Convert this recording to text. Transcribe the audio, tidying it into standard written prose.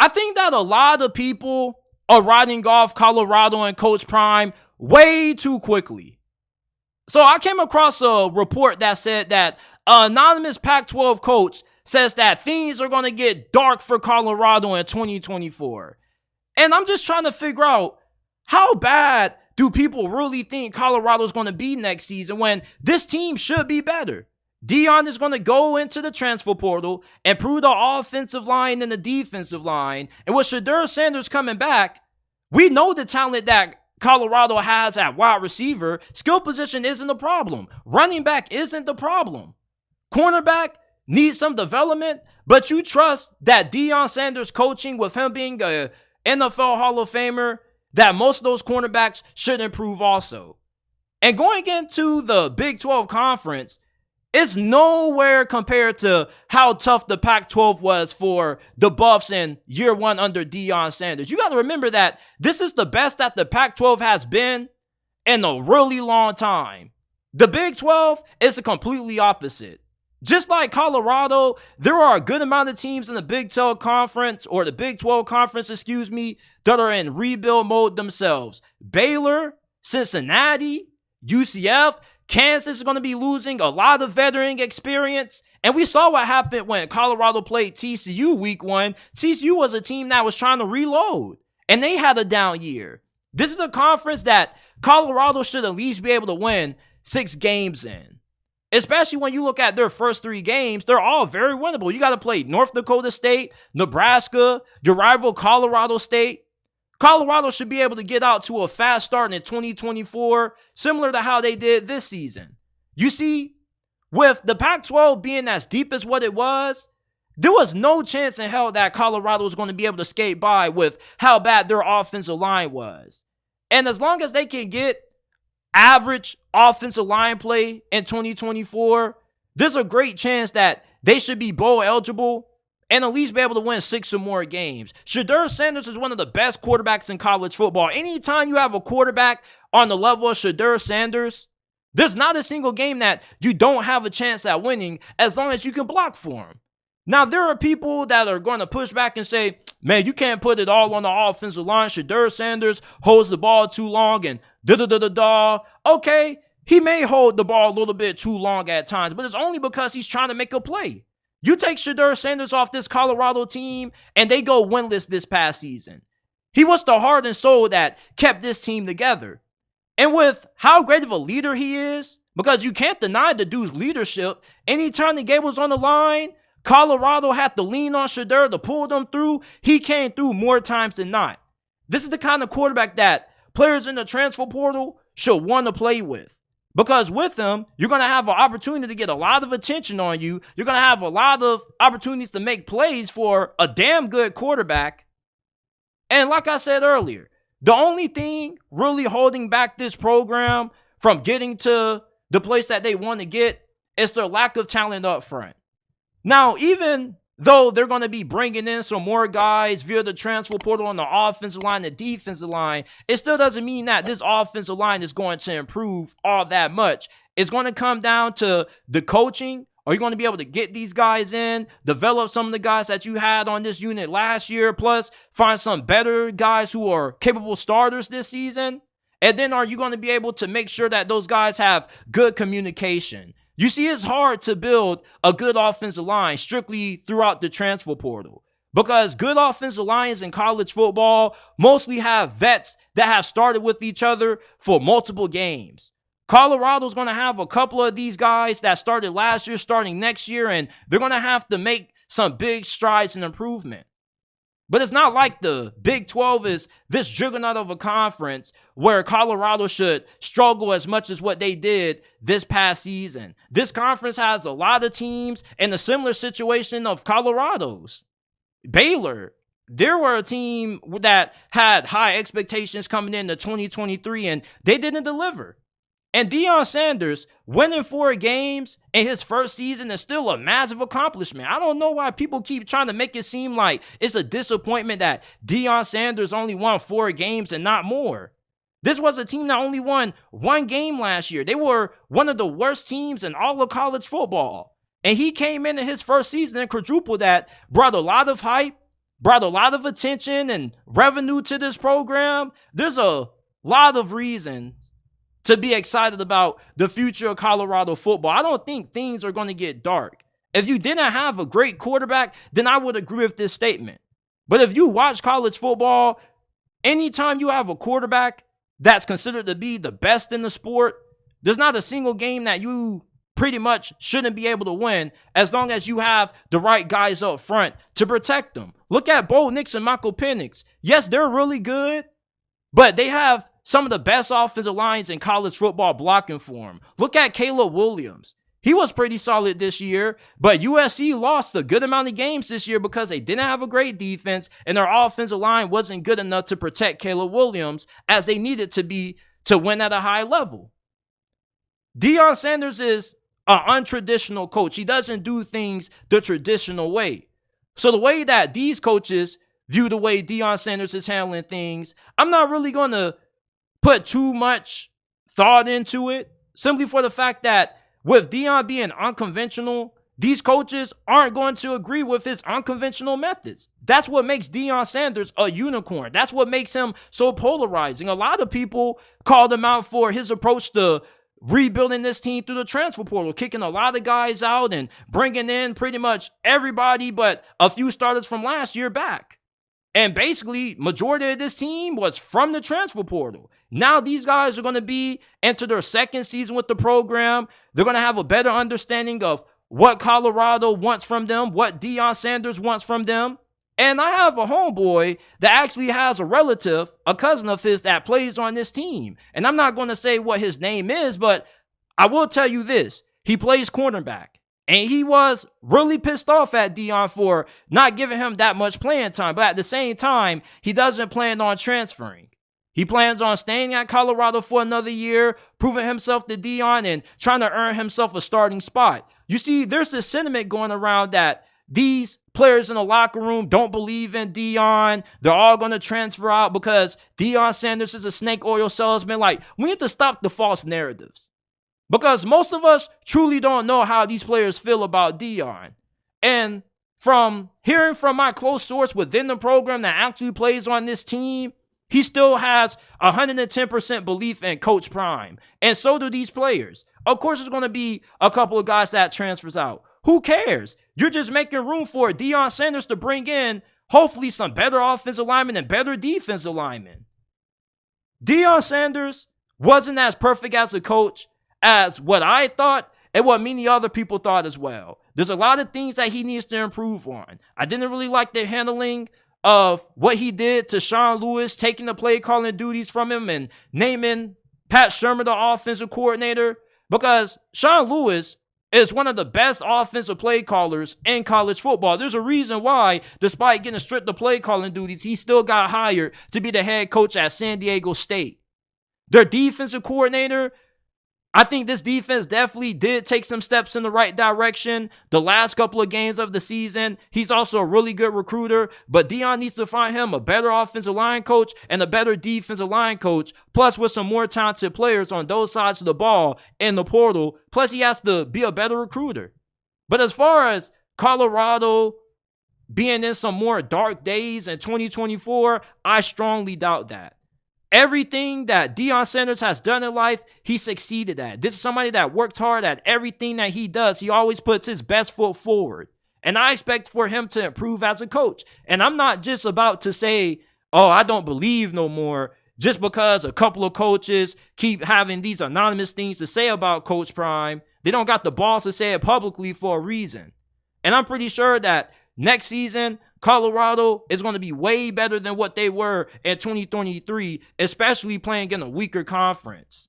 I think that a lot of people are writing off Colorado and Coach Prime way too quickly. So I came across a report that said that an anonymous Pac-12 coach says that things are going to get dark for Colorado in 2024. And I'm just trying to figure out, how bad do people really think Colorado's going to be next season when this team should be better? Deion is going to go into the transfer portal, improve the offensive line and the defensive line. And with Shedeur Sanders coming back, we know the talent that Colorado has at wide receiver. Skill position isn't a problem. Running back isn't the problem. Cornerback needs some development, but you trust that Deion Sanders coaching, with him being a NFL Hall of Famer, that most of those cornerbacks should improve also. And going into the Big 12 conference, it's nowhere compared to how tough the Pac-12 was for the Buffs in year one under Deion Sanders. You got to remember that this is the best that the Pac-12 has been in a really long time. The Big 12 is the completely opposite. Just like Colorado, there are a good amount of teams in the Big 12 conference, or the Big 12 conference, that are in rebuild mode themselves. Baylor, Cincinnati, UCF, Kansas is going to be losing a lot of veteran experience. And we saw what happened when Colorado played TCU week one. TCU was a team that was trying to reload, and they had a down year. This is a conference that Colorado should at least be able to win 6 games in. Especially when you look at their first 3 games, they're all very winnable. You got to play North Dakota State, Nebraska, your rival Colorado State. Colorado should be able to get out to a fast start in 2024, similar to how they did this season. You see, with the Pac-12 being as deep as what it was, there was no chance in hell that Colorado was going to be able to skate by with how bad their offensive line was. And as long as they can get average offensive line play in 2024, there's a great chance that they should be bowl eligible and at least be able to win 6 or more games. Shedeur Sanders is one of the best quarterbacks in college football. Anytime you have a quarterback on the level of Shedeur Sanders, there's not a single game that you don't have a chance at winning as long as you can block for him. Now, there are people that are going to push back and say, man, you can't put it all on the offensive line. Shedeur Sanders holds the ball too long and da-da-da-da-da. Okay, he may hold the ball a little bit too long at times, but it's only because he's trying to make a play. You take Shedeur Sanders off this Colorado team, and they go winless this past season. He was the heart and soul that kept this team together. And with how great of a leader he is, because you can't deny the dude's leadership, anytime the game was on the line, Colorado had to lean on Shedeur to pull them through. He came through more times than not. This is the kind of quarterback that players in the transfer portal should want to play with. Because with him, you're going to have an opportunity to get a lot of attention on you. You're going to have a lot of opportunities to make plays for a damn good quarterback. And like I said earlier, the only thing really holding back this program from getting to the place that they want to get is their lack of talent up front. Now, even though they're going to be bringing in some more guys via the transfer portal on the offensive line, the defensive line, it still doesn't mean that this offensive line is going to improve all that much. It's going to come down to the coaching. Are you going to be able to get these guys in, develop some of the guys that you had on this unit last year, plus find some better guys who are capable starters this season? And then are you going to be able to make sure that those guys have good communication? You see, it's hard to build a good offensive line strictly throughout the transfer portal, because good offensive lines in college football mostly have vets that have started with each other for multiple games. Colorado's going to have a couple of these guys that started last year starting next year, and they're going to have to make some big strides in improvement. But it's not like the Big 12 is this juggernaut of a conference where Colorado should struggle as much as what they did this past season. This conference has a lot of teams in a similar situation of Colorado's. Baylor, they were a team that had high expectations coming into 2023, and they didn't deliver. And Deion Sanders winning 4 games in his first season is still a massive accomplishment. I don't know why people keep trying to make it seem like it's a disappointment that Deion Sanders only won 4 games and not more. This was a team that only won 1 game last year. They were one of the worst teams in all of college football. And he came in his first season and quadrupled that, brought a lot of hype, brought a lot of attention and revenue to this program. There's a lot of reason to be excited about the future of Colorado football. I don't think things are going to get dark. If you didn't have a great quarterback, then I would agree with this statement. But if you watch college football, anytime you have a quarterback that's considered to be the best in the sport, there's not a single game that you pretty much shouldn't be able to win as long as you have the right guys up front to protect them. Look at Bo Nix and Michael Penix. Yes, they're really good, but they have some of the best offensive lines in college football blocking for them. Look at Caleb Williams. He was pretty solid this year, but USC lost a good amount of games this year because they didn't have a great defense and their offensive line wasn't good enough to protect Caleb Williams as they needed to be to win at a high level. Deion Sanders is an untraditional coach. He doesn't do things the traditional way. So the way that these coaches view the way Deion Sanders is handling things, I'm not really going to put too much thought into it, simply for the fact that with Deion being unconventional, these coaches aren't going to agree with his unconventional methods. That's what makes Deion Sanders a unicorn. That's what makes him so polarizing. A lot of people called him out for his approach to rebuilding this team through the transfer portal, kicking a lot of guys out and bringing in pretty much everybody but a few starters from last year back. And basically, majority of this team was from the transfer portal. Now these guys are going to be into their second season with the program. They're going to have a better understanding of what Colorado wants from them, what Deion Sanders wants from them. And I have a homeboy that actually has a relative, a cousin of his that plays on this team. And I'm not going to say what his name is, but I will tell you this. He plays cornerback. And he was really pissed off at Deion for not giving him that much playing time. But at the same time, he doesn't plan on transferring. He plans on staying at Colorado for another year, proving himself to Deion and trying to earn himself a starting spot. You see, there's this sentiment going around that these players in the locker room don't believe in Deion. They're all going to transfer out because Deion Sanders is a snake oil salesman. Like, we need to stop the false narratives. Because most of us truly don't know how these players feel about Deion. And from hearing from my close source within the program that actually plays on this team, he still has 110% belief in Coach Prime. And so do these players. Of course, there's going to be a couple of guys that transfers out. Who cares? You're just making room for Deion Sanders to bring in hopefully some better offensive linemen and better defensive linemen. Deion Sanders wasn't as perfect as a coach as what I thought and what many other people thought as well. There's a lot of things that he needs to improve on. I didn't really like the handling of what he did to Sean Lewis, taking the play calling duties from him and naming Pat Shurmur the offensive coordinator, because Sean Lewis is one of the best offensive play callers in college football. There's a reason why, despite getting stripped of play calling duties, he still got hired to be the head coach at San Diego State. Their defensive coordinator, I think this defense definitely did take some steps in the right direction the last couple of games of the season. He's also a really good recruiter, but Deion needs to find him a better offensive line coach and a better defensive line coach, plus with some more talented players on those sides of the ball in the portal. Plus, he has to be a better recruiter. But as far as Colorado being in some more dark days in 2024, I strongly doubt that. Everything that Deion Sanders has done in life, he succeeded at. This is somebody that worked hard at everything that he does. He always puts his best foot forward. And I expect for him to improve as a coach. And I'm not just about to say, oh, I don't believe no more, just because a couple of coaches keep having these anonymous things to say about Coach Prime. They don't got the balls to say it publicly for a reason. And I'm pretty sure that next season, Colorado is going to be way better than what they were in 2023, especially playing in a weaker conference.